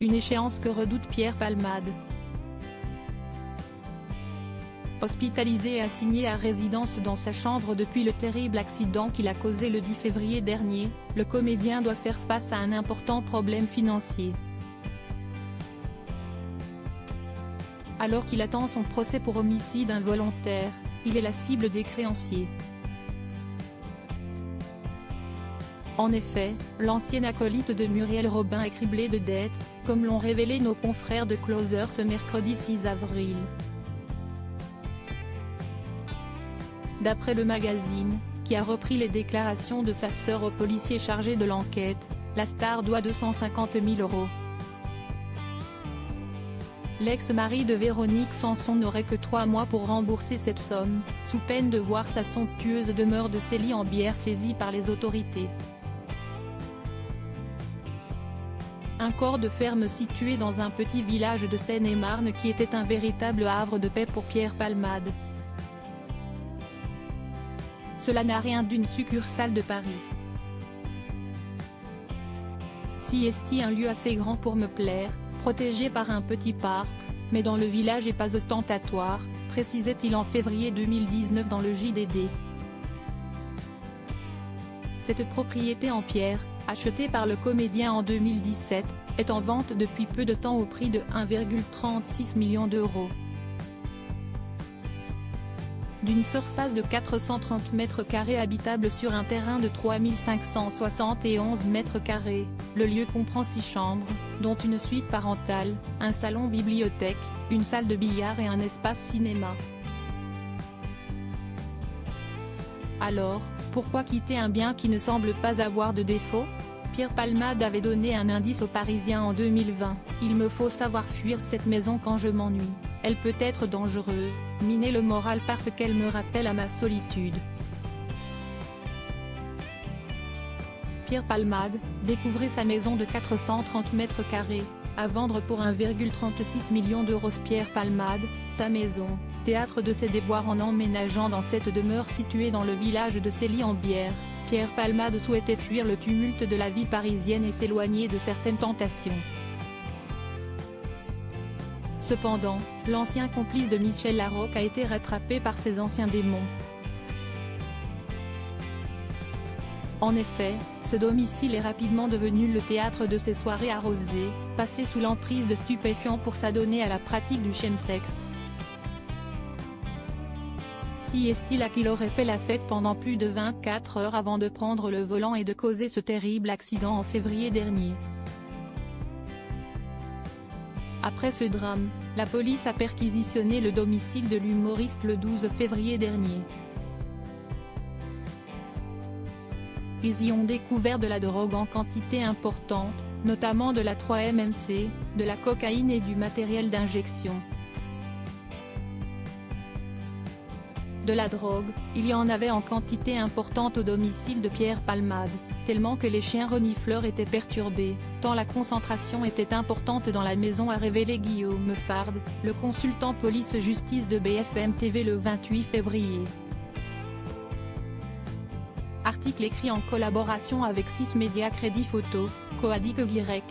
une échéance que redoute Pierre Palmade. Hospitalisé et assigné à résidence dans sa chambre depuis le terrible accident qu'il a causé le 10 février dernier, le comédien doit faire face à un important problème financier. Alors qu'il attend son procès pour homicide involontaire, il est la cible des créanciers. En effet, l'ancien acolyte de Muriel Robin est criblé de dettes, comme l'ont révélé nos confrères de Closer ce mercredi 6 avril. D'après le magazine, qui a repris les déclarations de sa sœur au policier chargé de l'enquête, la star doit 250 000 €. L'ex-mari de Véronique Sanson n'aurait que 3 mois pour rembourser cette somme, sous peine de voir sa somptueuse demeure de Célie-en-Bière saisie par les autorités. Un corps de ferme situé dans un petit village de Seine-et-Marne qui était un véritable havre de paix pour Pierre Palmade. Cela n'a rien d'une succursale de Paris. Si est un lieu assez grand pour me plaire, protégé par un petit parc, mais dans le village et pas ostentatoire, précisait-il en février 2019 dans le JDD. Cette propriété en pierre, achetée par le comédien en 2017, est en vente depuis peu de temps au prix de 1,36 million €. D'une surface de 430 mètres carrés habitable sur un terrain de 3571 mètres carrés, le lieu comprend 6 chambres, dont une suite parentale, un salon-bibliothèque, une salle de billard et un espace cinéma. Alors, pourquoi quitter un bien qui ne semble pas avoir de défaut ? Pierre Palmade avait donné un indice aux Parisiens en 2020, « Il me faut savoir fuir cette maison quand je m'ennuie. Elle peut être dangereuse, miner le moral parce qu'elle me rappelle à ma solitude. » Pierre Palmade, découvrez sa maison de 430 mètres carrés, à vendre pour 1,36 million €. Pierre Palmade, sa maison, théâtre de ses déboires en emménageant dans cette demeure située dans le village de Célie-en-Bière, Pierre Palmade souhaitait fuir le tumulte de la vie parisienne et s'éloigner de certaines tentations. Cependant, l'ancien complice de Michel Larocque a été rattrapé par ses anciens démons. En effet, ce domicile est rapidement devenu le théâtre de ses soirées arrosées, passées sous l'emprise de stupéfiants pour s'adonner à la pratique du chemsex. Si est-il à qu'il aurait fait la fête pendant plus de 24 heures avant de prendre le volant et de causer ce terrible accident en février dernier. Après ce drame, la police a perquisitionné le domicile de l'humoriste le 12 février dernier. Ils y ont découvert de la drogue en quantité importante, notamment de la 3-MMC, de la cocaïne et du matériel d'injection. De la drogue, il y en avait en quantité importante au domicile de Pierre Palmade, tellement que les chiens renifleurs étaient perturbés, tant la concentration était importante dans la maison, a révélé Guillaume Fard, le consultant police-justice de BFM TV le 28 février. Article écrit en collaboration avec 6 médias Crédit Photo, Coadic Y.